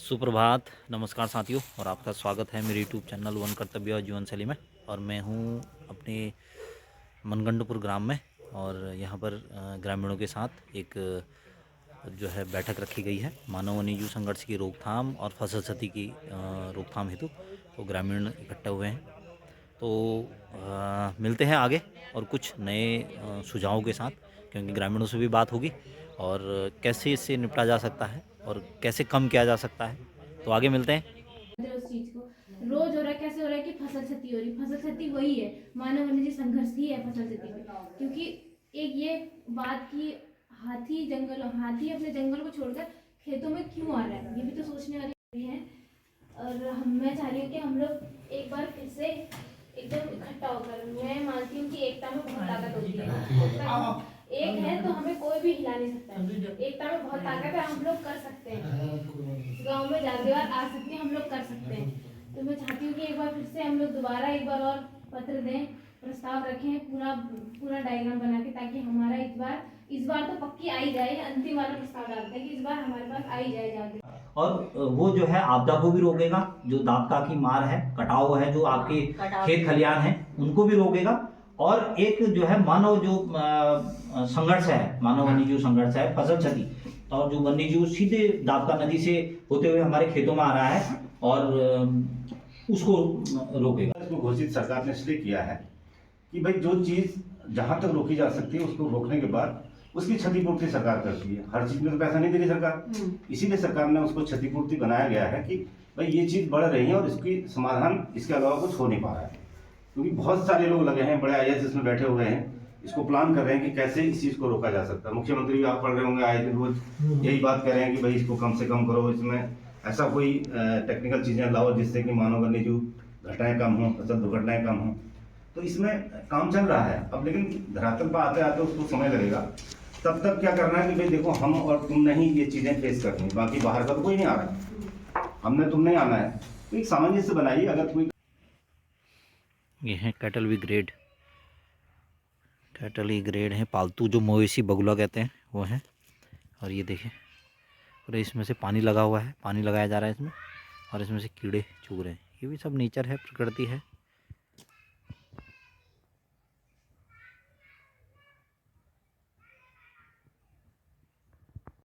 सुप्रभात, नमस्कार साथियों। और आपका स्वागत है मेरे यूट्यूब चैनल वन कर्तव्य और जीवन शैली में। और मैं हूँ अपने मनगंडपुर ग्राम में, और यहाँ पर ग्रामीणों के साथ एक जो है बैठक रखी गई है मानव वन्यजीव संघर्ष की रोकथाम और फसल क्षति की रोकथाम हेतु। तो ग्रामीण इकट्ठे हुए हैं, तो मिलते हैं आगे और कुछ नए सुझावों के साथ, क्योंकि ग्रामीणों से भी बात होगी और कैसे इससे निपटा जा सकता है और कैसे कम किया जा सकता है। तो आगे मिलते हैं। उस चीज को रोज हो रहा है, कैसे हो रहा है कि फसल क्षति हो रही। फसल क्षति वही है, मानव वन्यजीव संघर्ष ही है फसल क्षति में। क्योंकि एक ये बात की हाथी अपने जंगल को छोड़कर खेतों में क्यों आ रहा है, ये भी तो सोचने वाली है। और मैं चाह रही हूँ कि हम लोग एक बार फिर से एकदम इकट्ठा होकर, मैं मानती हूँ कि एकता में बहुत ताकत होती है। एक है तो हमें कोई भी हिला नहीं सकता। एकता में बहुत ताकत है, हम लोग कर सकते हैं। गांव में जागीरदार आ सकते हैं, हम लोग कर सकते हैं। तो मैं चाहती हूँ कि एक बार फिर से हम लोग दोबारा एक बार और पत्र दें, प्रस्ताव रखें, पूरा पूरा डायग्राम बना के, ताकि हमारा इस बार तो पक्की आई जाए। अंतिम वाला प्रस्ताव डालते हैं कि इस बार हमारे पास आई जाए जाके। और वो जो है आपदा को भी रोकेगा, जो दाबका की मार है, कटाव है, जो आपके खेत खलियान है उनको भी रोकेगा। और एक जो है मानव जो संघर्ष है, मानव वन्यजीव संघर्ष है, फसल क्षति, और जो वन्यजीव सीधे दाबका नदी से होते हुए हमारे खेतों में आ रहा है और उसको रोकेगा। इसको घोषित सरकार ने इसलिए किया है कि भाई जो चीज जहां तक रोकी जा सकती है उसको रोकने के बाद उसकी क्षतिपूर्ति सरकार करती है। हर चीज में तो पैसा नहीं दे रही सरकार, इसीलिए सरकार ने उसको क्षतिपूर्ति बनाया गया है कि भाई ये चीज बढ़ रही है और इसकी समाधान इसके अलावा कुछ हो नहीं पा रहा है। क्योंकि बहुत सारे लोग लगे हैं, बड़े आईएएस इसमें बैठे हुए हैं, इसको प्लान कर रहे हैं कि कैसे इस चीज को रोका जा सकता है। मुख्यमंत्री भी आप पढ़ रहे होंगे, आए दिन रोज यही बात कर रहे हैं कि भाई इसको कम से कम करो, इसमें ऐसा कोई टेक्निकल चीजें लाओ जिससे कि मानव वन्यजीव घटनाएं कम हो, फसल दुर्घटनाएं कम हो। तो इसमें काम चल रहा है अब, लेकिन धरातल पर आते आते उसको समय लगेगा। तब तक क्या करना है कि भाई देखो, हम और तुम नहीं ये चीजें फेस करनी, बाकी बाहर का तो कोई नहीं आ रहा है, हमने तुम नहीं आना है। तो एक सामंजस्य बनाइए। अगर कोई ये है कैटल वी ग्रेड है, पालतू जो मवेशी बगुला कहते हैं वो है। और ये देखें, और इसमें से पानी लगा हुआ है, पानी लगाया जा रहा है इसमें, और इसमें से कीड़े चुग रहे हैं। ये भी सब नेचर है, प्रकृति है।